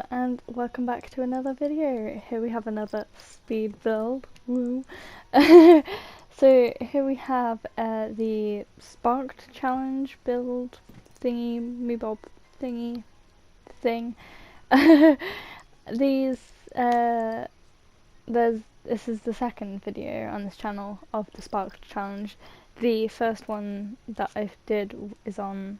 Hello and welcome back to another video. Here we have another speed build. Woo. So here we have the Sparked Challenge build thingy, meebob thingy thing. These this is the second video on this channel of the Sparked Challenge. The first one that I did is on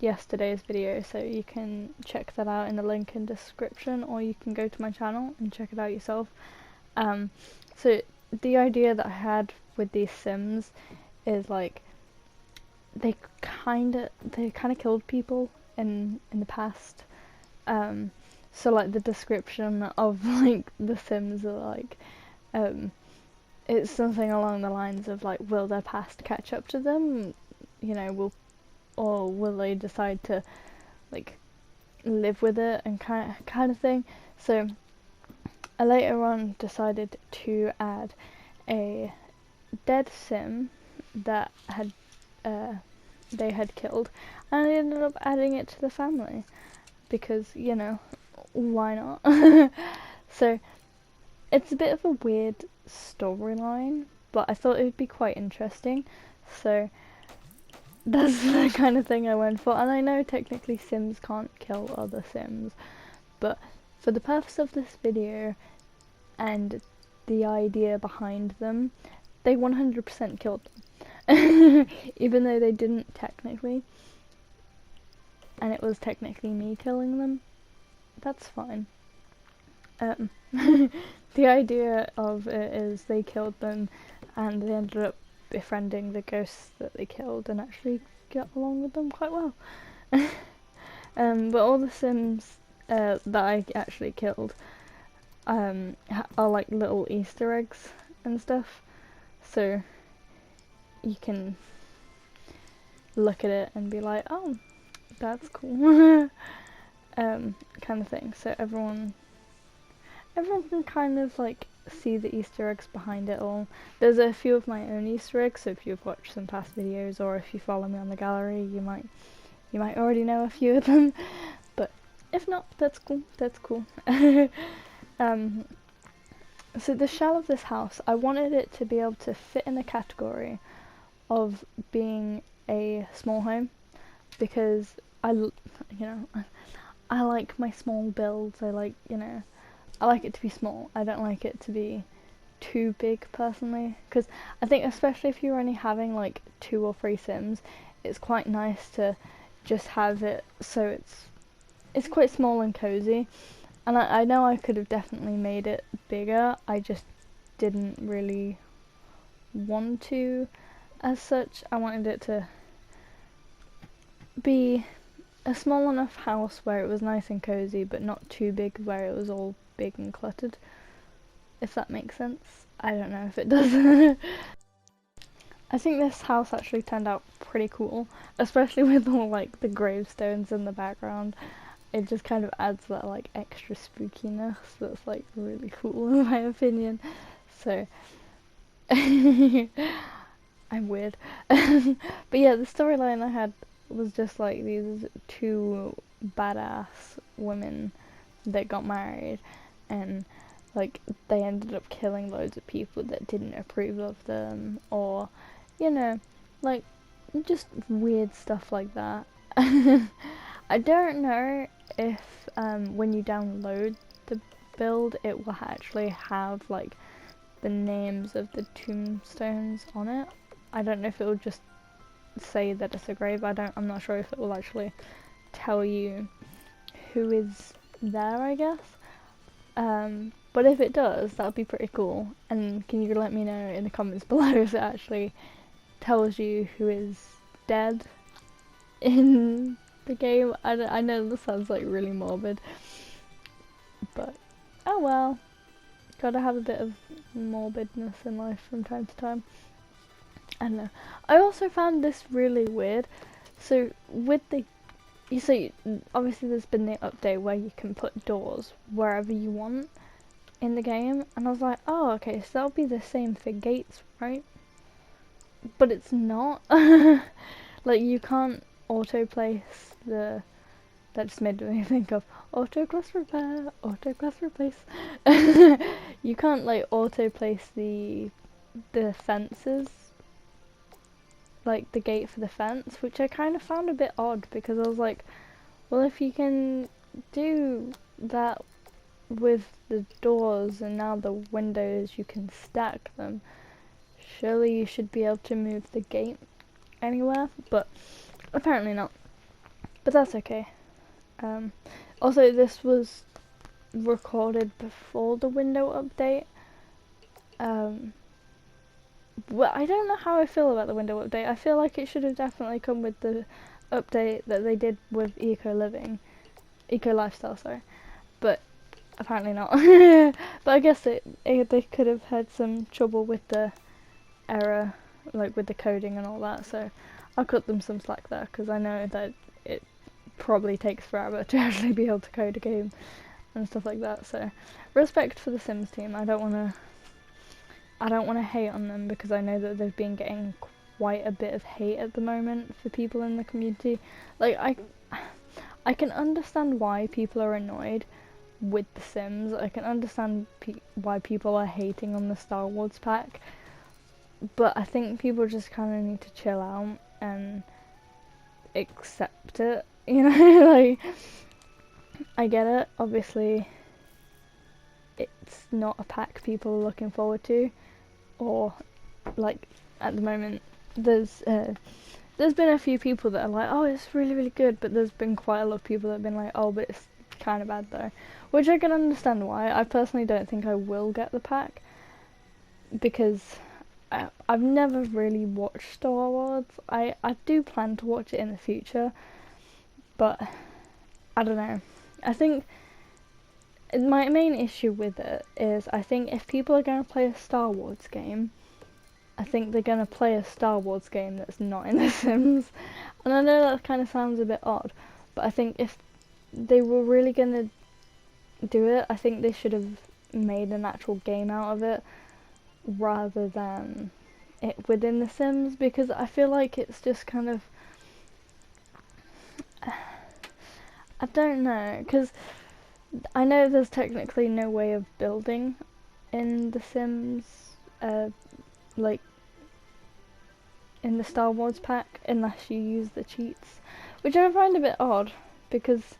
yesterday's video, so you can check that out in the link in the description, or you can go to my channel and check it out yourself. So the idea that I had with these Sims is like they kind of killed people in the past. So like the description of like the Sims are like it's something along the lines of like, will their past catch up to them? You know, will they decide to like live with it and kind of thing. So I later on decided to add a dead Sim that had they had killed, and I ended up adding it to the family because, you know, why not? So it's a bit of a weird storyline, but I thought it would be quite interesting, so that's the kind of thing I went for. And I know technically Sims can't kill other Sims, but for the purpose of this video and the idea behind them, they 100% killed them. Even though they didn't technically, and it was technically me killing them, that's fine. The idea of it is they killed them and they ended up befriending the ghosts that they killed and actually get along with them quite well. But all the Sims that I actually killed are like little Easter eggs and stuff, so you can look at it and be like, oh, that's cool. Kind of thing. So everyone can kind of like see the Easter eggs behind it all. There's a few of my own Easter eggs, so if you've watched some past videos or if you follow me on the gallery, you might already know a few of them, but if not, that's cool. So the shell of this house, I wanted it to be able to fit in the category of being a small home, because I like my small builds. I like it to be small. I don't like it to be too big personally, because I think especially if you're only having like 2 or 3 Sims, it's quite nice to just have it so it's quite small and cozy. And I know I could have definitely made it bigger, I just didn't really want to as such. I wanted it to be a small enough house where it was nice and cozy, but not too big where it was all big and cluttered, if that makes sense. I don't know if it does. I think this house actually turned out pretty cool, especially with all like the gravestones in the background. It just kind of adds that like extra spookiness that's like really cool in my opinion. So I'm weird. But yeah, the storyline I had was just like these 2 badass women that got married, and like they ended up killing loads of people that didn't approve of them, or you know, like just weird stuff like that. I don't know if when you download the build it will actually have like the names of the tombstones on it. I don't know if it will just say that it's a grave. I'm not sure if it will actually tell you who is there, I guess. But if it does, that would be pretty cool. And can you let me know in the comments below if it actually tells you who is dead in the game. I know this sounds like really morbid, but oh well, gotta have a bit of morbidness in life from time to time. I don't know. I also found this really weird. So with you see, obviously there's been the update where you can put doors wherever you want in the game, and I was like, oh okay, so that'll be the same for gates, right? But it's not. Like you can't auto place the that just made me think of auto cross repair, auto cross replace. You can't like auto place the fences, like the gate for the fence, which I kind of found a bit odd because I was like, well, if you can do that with the doors and now the windows, you can stack them. Surely you should be able to move the gate anywhere, but apparently not. But that's okay. Also, this was recorded before the window update. Well, I don't know how I feel about the window update. I feel like it should have definitely come with the update that they did with eco lifestyle, sorry. But apparently not. But I guess they could have had some trouble with the error, like with the coding and all that. So I'll cut them some slack there because I know that it probably takes forever to actually be able to code a game and stuff like that. So respect for the Sims team. I don't want to hate on them because I know that they've been getting quite a bit of hate at the moment for people in the community. Like I can understand why people are annoyed with the Sims. I can understand why people are hating on the Star Wars pack, but I think people just kind of need to chill out and accept it. You know, like I get it. Obviously, it's not a pack people are looking forward to. Or like at the moment there's been a few people that are like, oh, it's really really good, but there's been quite a lot of people that have been like, oh, but it's kind of bad though, which I can understand why. I personally don't think I will get the pack because I've never really watched Star Wars. I do plan to watch it in the future, but I don't know. I think my main issue with it is I think if people are going to play a Star Wars game, I think they're going to play a Star Wars game that's not in The Sims. And I know that kind of sounds a bit odd, but I think if they were really going to do it, I think they should have made an actual game out of it rather than it within The Sims, because I feel like it's just kind of... I don't know, because I know there's technically no way of building in The Sims, like in the Star Wars pack, unless you use the cheats, which I find a bit odd because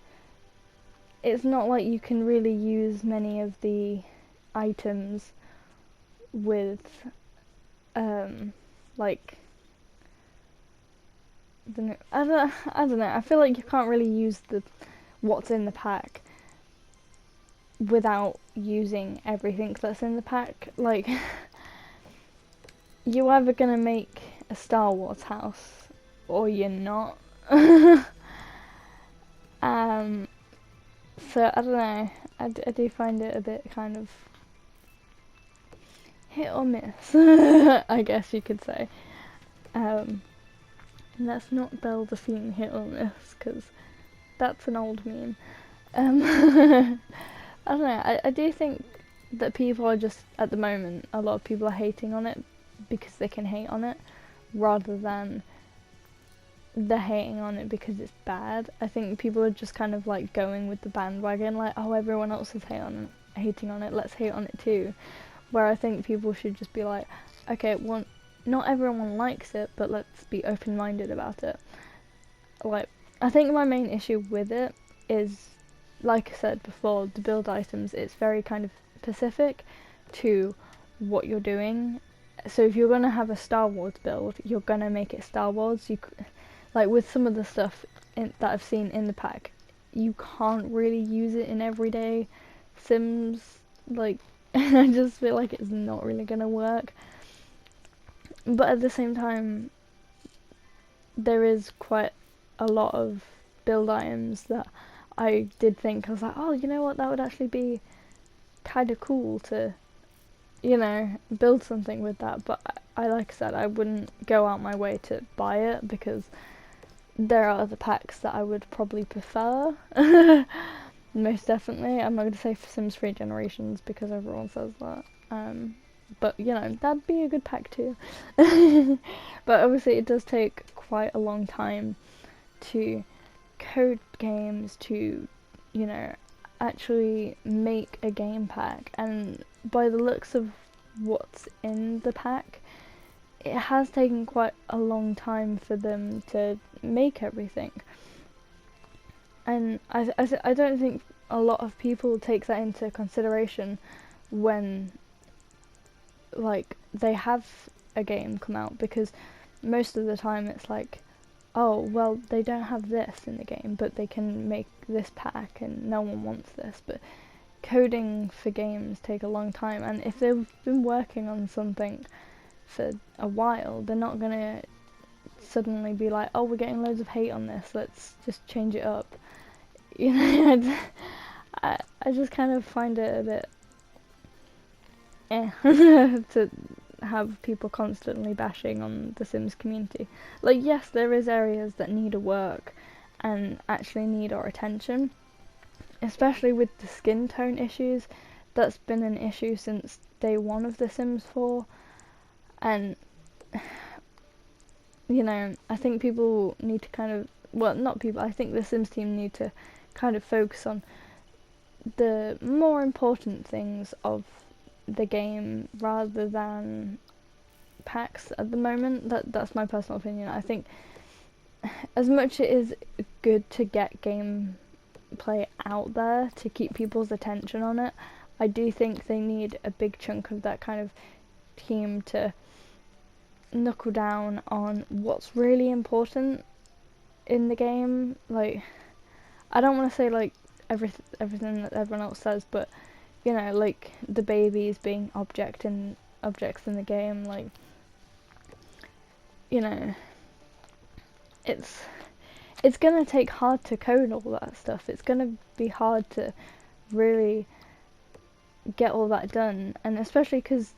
it's not like you can really use many of the items with, like, I don't know. I feel like you can't really use what's in the pack without using everything that's in the pack. Like, you're either gonna make a Star Wars house or you're not. So I don't know. I do find it a bit kind of hit or miss, I guess you could say. And let's not build a theme hit or miss because that's an old meme. I don't know, I do think that people are just, at the moment, a lot of people are hating on it because they can hate on it, rather than they're hating on it because it's bad. I think people are just kind of like going with the bandwagon, like, oh, everyone else is hating on it, let's hate on it too. Where I think people should just be like, okay, well, not everyone likes it, but let's be open-minded about it. Like, I think my main issue with it is, like I said before, the build items, it's very kind of specific to what you're doing. So if you're going to have a Star Wars build, you're going to make it Star Wars. Like with some of the stuff that I've seen in the pack, you can't really use it in everyday Sims. Like, I just feel like it's not really going to work. But at the same time, there is quite a lot of build items that I did think, I was like, oh, you know what, that would actually be kind of cool to, you know, build something with that. But I like I said, I wouldn't go out my way to buy it because there are other packs that I would probably prefer. Most definitely. I'm not going to say for Sims 3 Generations because everyone says that. But, you know, that'd be a good pack too. But obviously it does take quite a long time to code games, to, you know, actually make a game pack. And by the looks of what's in the pack, it has taken quite a long time for them to make everything. And I don't think a lot of people take that into consideration when, like, they have a game come out, because most of the time it's like, oh, well, they don't have this in the game, but they can make this pack and no one wants this. But coding for games take a long time, and if they've been working on something for a while, they're not gonna suddenly be like, oh, we're getting loads of hate on this, let's just change it up. You know, I just kind of find it a bit to have people constantly bashing on the Sims community. Like, yes, there is areas that need a work and actually need our attention, especially with the skin tone issues. That's been an issue since day one of The Sims 4, and, you know, I think people need to kind of, well, not people, I think the Sims team need to kind of focus on the more important things of the game rather than packs at the moment. That's my personal opinion. I think as much it is good to get gameplay out there to keep people's attention on it, I do think they need a big chunk of that kind of team to knuckle down on what's really important in the game. Like, I don't want to say like everything that everyone else says, but, you know, like the babies being objects in the game, like, you know, it's gonna take hard to code all that stuff. It's gonna be hard to really get all that done, and especially because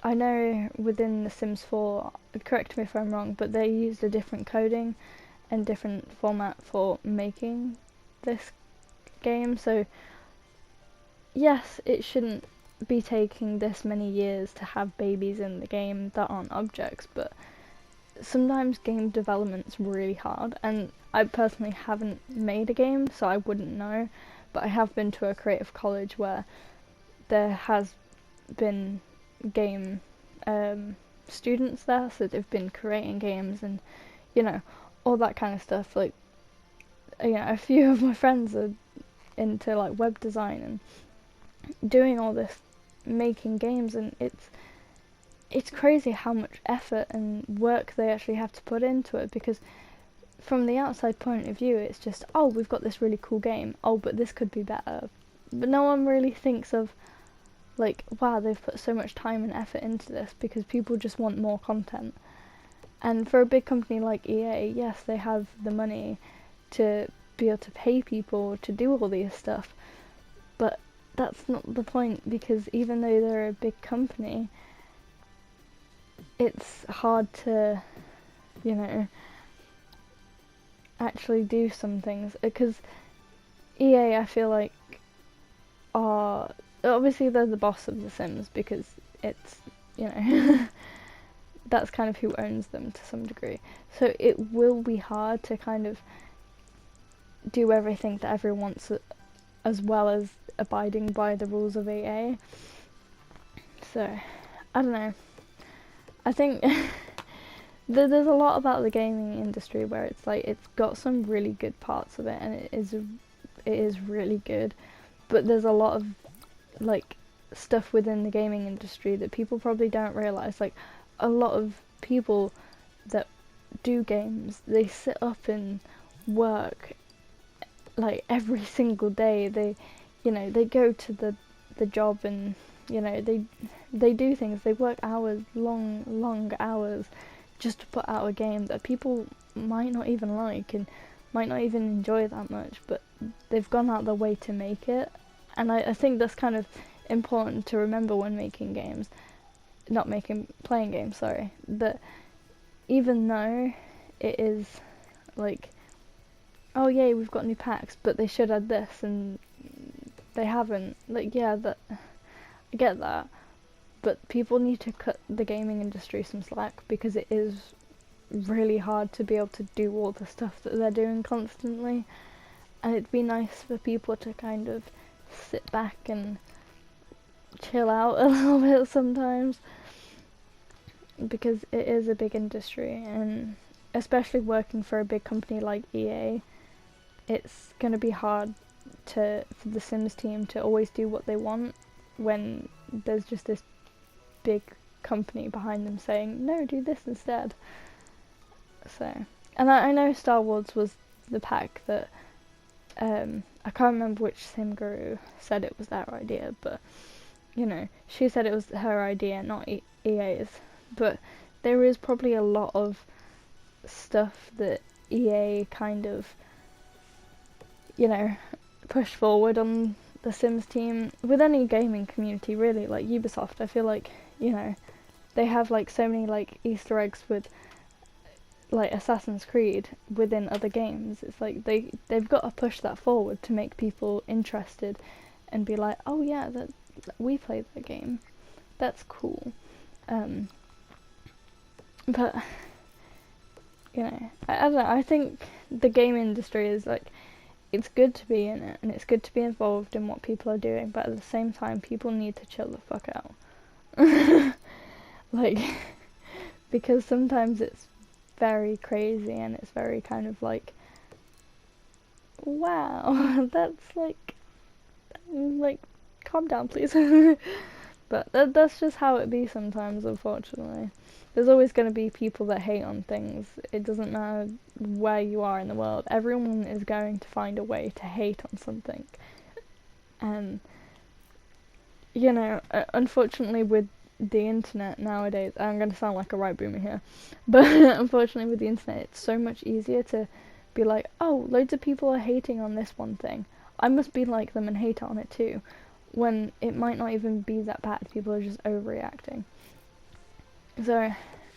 I know within The Sims 4, correct me if I'm wrong, but they used a different coding and different format for making this game. So yes, it shouldn't be taking this many years to have babies in the game that aren't objects, but sometimes game development's really hard, and I personally haven't made a game, so I wouldn't know, but I have been to a creative college where there has been game students there, so they've been creating games and, you know, all that kind of stuff. Like, you know, a few of my friends are into like web design and doing all this, making games, and it's crazy how much effort and work they actually have to put into it, because from the outside point of view it's just, oh, we've got this really cool game, oh, but this could be better. But no one really thinks of, like, wow, they've put so much time and effort into this, because people just want more content. And for a big company like EA, yes, they have the money to be able to pay people to do all these stuff, but that's not the point, because even though they're a big company, it's hard to, you know, actually do some things, because EA, I feel like, are, obviously they're the boss of The Sims, because it's, you know, that's kind of who owns them to some degree. So it will be hard to kind of do everything that everyone wants, as well as abiding by the rules of EA. So, I don't know. I think there's a lot about the gaming industry where it's like, it's got some really good parts of it, and it is really good, but there's a lot of like stuff within the gaming industry that people probably don't realise. Like, a lot of people that do games, they sit up and work like every single day. They, you know, they go to the job, and, you know, they do things, they work hours, long hours, just to put out a game that people might not even like and might not even enjoy that much, but they've gone out their way to make it. And I think that's kind of important to remember when making games, playing games, sorry, that even though it is like, oh yay, we've got new packs, but they should add this, and they haven't, like, yeah, that, I get that, but people need to cut the gaming industry some slack, because it is really hard to be able to do all the stuff that they're doing constantly, and it'd be nice for people to kind of sit back and chill out a little bit sometimes, because it is a big industry, and especially working for a big company like EA, it's going to be hard for the Sims team to always do what they want when there's just this big company behind them saying, no, do this instead. So, and I know Star Wars was the pack that, I can't remember which sim guru said it was their idea, but, you know, she said it was her idea, not EA's. But there is probably a lot of stuff that EA kind of, you know, push forward on the Sims team. With any gaming community, really, like Ubisoft, I feel like, you know, they have like so many like Easter eggs with like Assassin's Creed within other games. It's like they've got to push that forward to make people interested and be like, oh yeah, that we played that game, that's cool. But you know, I don't know, I think the game industry is like, it's good to be in it and it's good to be involved in what people are doing, but at the same time people need to chill the fuck out. Like, because sometimes it's very crazy and it's very kind of like, wow, that's like calm down please. But that's just how it be sometimes, unfortunately. There's always going to be people that hate on things. It doesn't matter where you are in the world. Everyone is going to find a way to hate on something. And, you know, unfortunately with the internet nowadays, I'm going to sound like a right boomer here, but unfortunately with the internet, it's so much easier to be like, oh, loads of people are hating on this one thing, I must be like them and hate on it too, when it might not even be that bad. People are just overreacting. So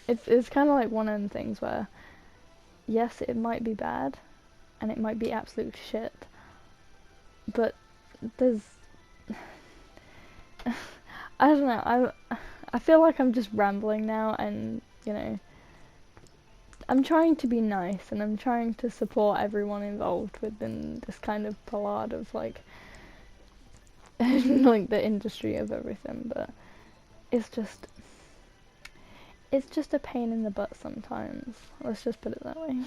it's kind of like one of the things where, yes, it might be bad and it might be absolute shit, but there's I don't know, I feel like I'm just rambling now, and you know, I'm trying to be nice and I'm trying to support everyone involved within this kind of palade of like like the industry of everything, but it's just a pain in the butt sometimes. Let's just put it that way.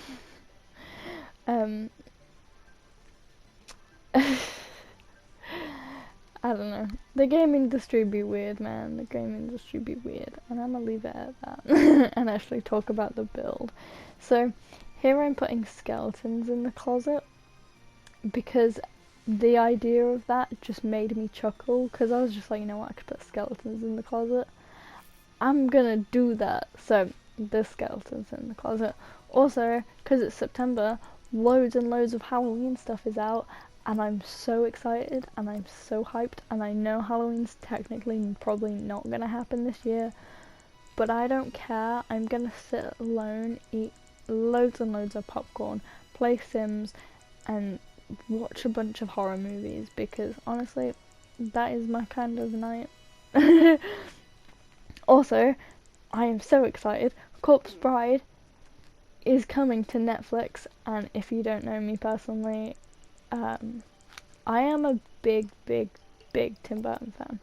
I don't know. The game industry be weird, man. The game industry be weird. And I'm gonna leave it at that. And actually talk about the build. So, here I'm putting skeletons in the closet, because the idea of that just made me chuckle, because I was just like, you know what, I could put skeletons in the closet. I'm gonna do that. So, there's skeletons in the closet. Also, because it's September, loads and loads of Halloween stuff is out, and I'm so excited and I'm so hyped, and I know Halloween's technically probably not gonna happen this year, but I don't care. I'm gonna sit alone, eat loads and loads of popcorn, play Sims, and watch a bunch of horror movies, because honestly, that is my kind of night. Also, I am so excited. Corpse Bride is coming to Netflix, and if you don't know me personally, I am a big Tim Burton fan.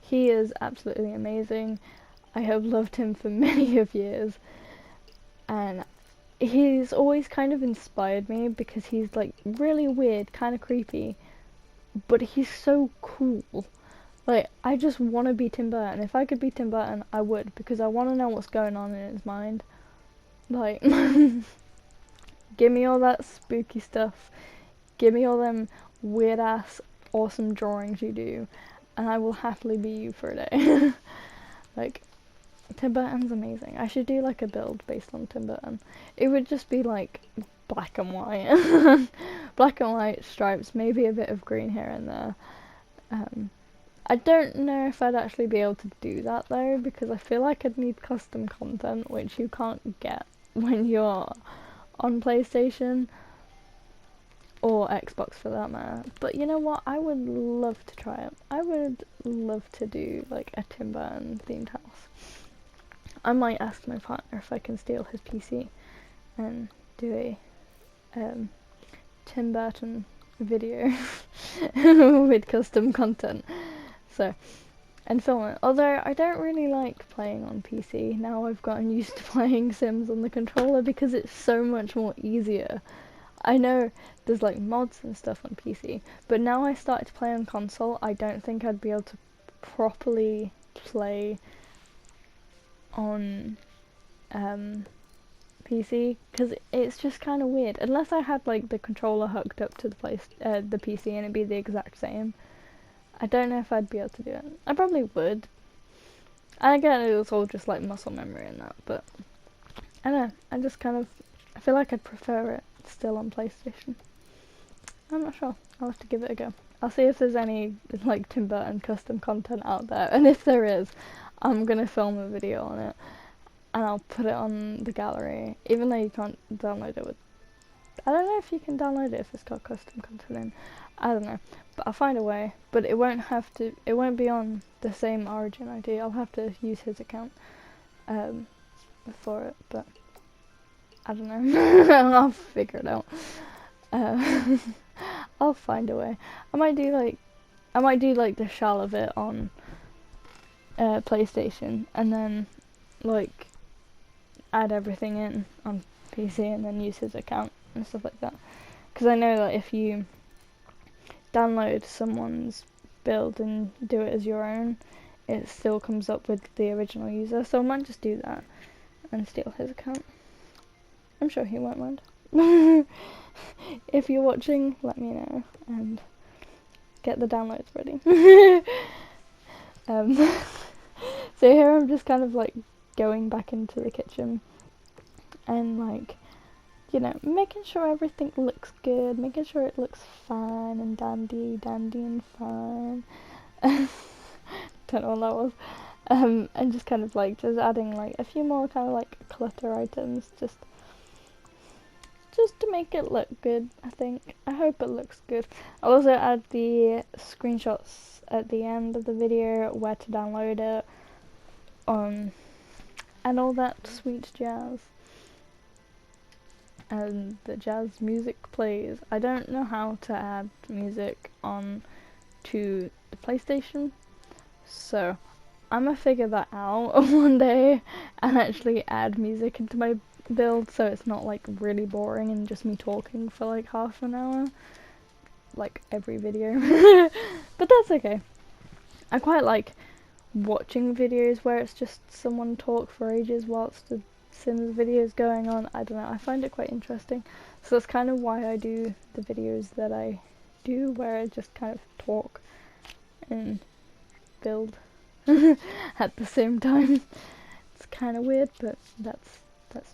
He is absolutely amazing. I have loved him for many of years, and he's always kind of inspired me, because he's like really weird, kind of creepy, but he's so cool. Like, I just want to be Tim Burton. If I could be Tim Burton, I would, because I want to know what's going on in his mind. Like, give me all that spooky stuff. Give me all them weird ass awesome drawings you do, and I will happily be you for a day. Like, Tim Burton's amazing. I should do like a build based on Tim Burton. It would just be like black and white. Black and white stripes, maybe a bit of green here and there. I don't know if I'd actually be able to do that though, because I feel like I'd need custom content, which you can't get when you're on PlayStation or Xbox for that matter. But you know what, I would love to try it. I would love to do like a Tim Burton themed house. I might ask my partner if I can steal his PC, and do a Tim Burton video with custom content. So, and film it. Although I don't really like playing on PC. Now I've gotten used to playing Sims on the controller because it's so much more easier. I know there's like mods and stuff on PC, but now I started to play on console, I don't think I'd be able to properly play on PC, because it's just kind of weird. Unless I had like the controller hooked up to the PC and it'd be the exact same. I don't know if I'd be able to do it. I probably would. And again, it was all just like muscle memory and that, but I don't know, I feel like I'd prefer it still on PlayStation. I'm not sure. I'll have to give it a go. I'll see if there's any like Tim Burton custom content out there, and if there is, I'm gonna film a video on it and I'll put it on the gallery, even though you can't download it with, I don't know if you can download it if it's got custom content in, I don't know, but I'll find a way. But it won't be on the same Origin ID, I'll have to use his account for it, but I don't know. I'll figure it out. I'll find a way. I might do like the shell of it on PlayStation, and then like add everything in on PC, and then use his account and stuff like that. Because I know that if you download someone's build and do it as your own, it still comes up with the original user. So I might just do that and steal his account. I'm sure he won't mind. If you're watching, let me know and get the downloads ready. So here I'm just kind of like going back into the kitchen and like, you know, making sure everything looks good, making sure it looks fine and dandy and fine. Don't know what that was. And just kind of like just adding like a few more kind of like clutter items, just to make it look good, I think. I hope it looks good. I'll also add the screenshots at the end of the video, where to download it, and all that sweet jazz. And the jazz music plays. I don't know how to add music on to the PlayStation, so I'm gonna figure that out one day and actually add music into my build, so it's not like really boring and just me talking for like half an hour like every video. But that's okay. I quite like watching videos where it's just someone talk for ages whilst the Sims video is going on. I don't know, I find it quite interesting, so that's kind of why I do the videos that I do, where I just kind of talk and build at the same time. It's kind of weird, but that's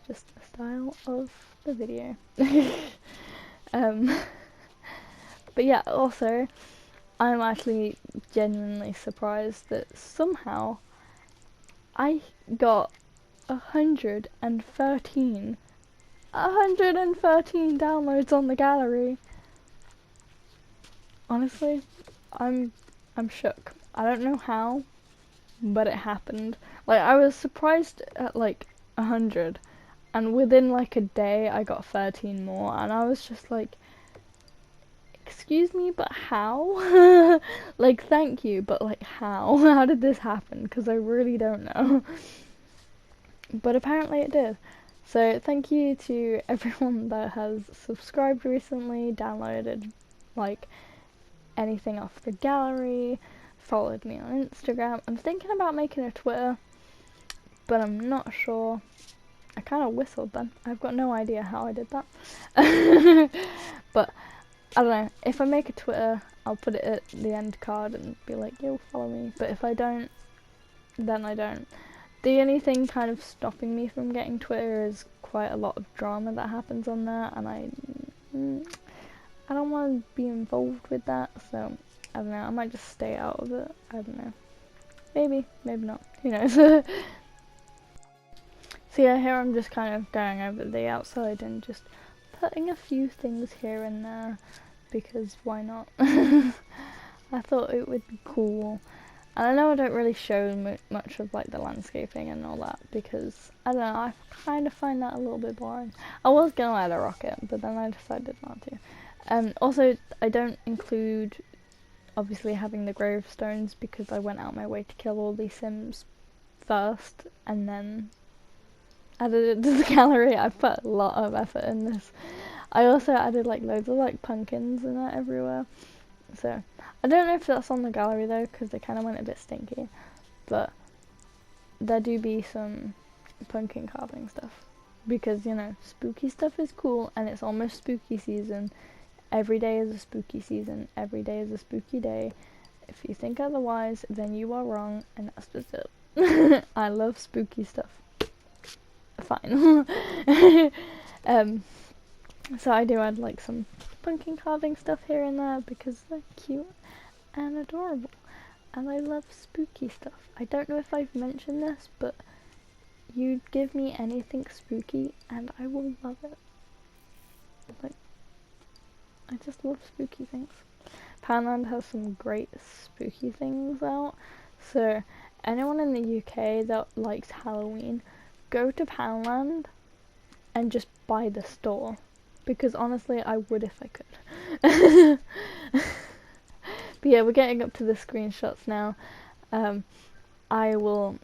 just the style of the video. But yeah, also I'm actually genuinely surprised that somehow I got 113 downloads on the gallery. Honestly, I'm shook. I don't know how, but it happened. Like, I was surprised at like 100, and within like a day I got 13 more, and I was just like, excuse me, but how? Like, thank you, but like how? How did this happen? Because I really don't know. But apparently it did. So thank you to everyone that has subscribed recently, downloaded like anything off the gallery, followed me on Instagram. I'm thinking about making a Twitter, but I'm not sure. I kind of whistled then. I've got no idea how I did that. But I don't know. If I make a Twitter, I'll put it at the end card and be like, yo, follow me. But if I don't, then I don't. The only thing kind of stopping me from getting Twitter is quite a lot of drama that happens on there, and I don't want to be involved with that, so I don't know, I might just stay out of it. I don't know. Maybe not. Who knows? So yeah, here I'm just kind of going over the outside and just putting a few things here and there, because why not? I thought it would be cool. And I know I don't really show much of like the landscaping and all that because I don't know, I kind of find that a little bit boring. I was gonna add a rocket, but then I decided not to. Also, I don't include obviously having the gravestones because I went out my way to kill all these Sims first and then added it to the gallery. I put a lot of effort in this. I also added like loads of like pumpkins and that everywhere. So I don't know if that's on the gallery though because they kind of went a bit stinky, but there do be some pumpkin carving stuff because you know spooky stuff is cool and it's almost spooky season. Every day is a spooky season. Every day is a spooky day. If you think otherwise, then you are wrong, and that's just it. I love spooky stuff. Fine. So I do add like some pumpkin carving stuff here and there because they're cute and adorable. And I love spooky stuff. I don't know if I've mentioned this, but you give me anything spooky and I will love it. Like, I just love spooky things. Poundland has some great spooky things out. So anyone in the UK that likes Halloween, go to Poundland and just buy the store. Because honestly, I would if I could. But yeah, we're getting up to the screenshots now. I will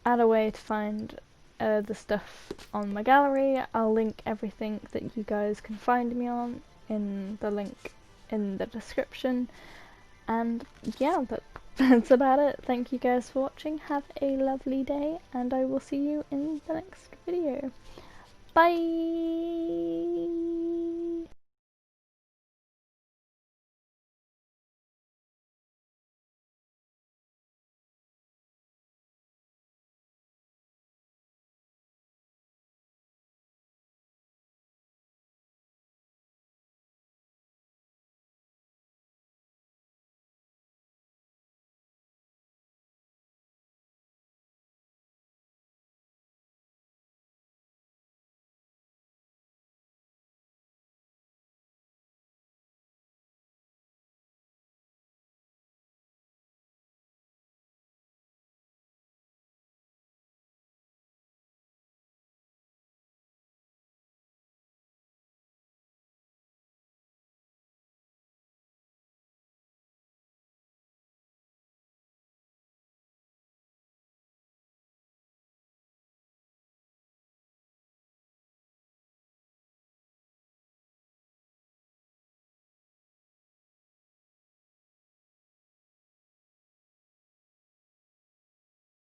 add a way to find the stuff on my gallery. I'll link everything that you guys can find me on in the link in the description. And yeah, that's about it. Thank you guys for watching. Have a lovely day, and I will see you in the next video. Bye!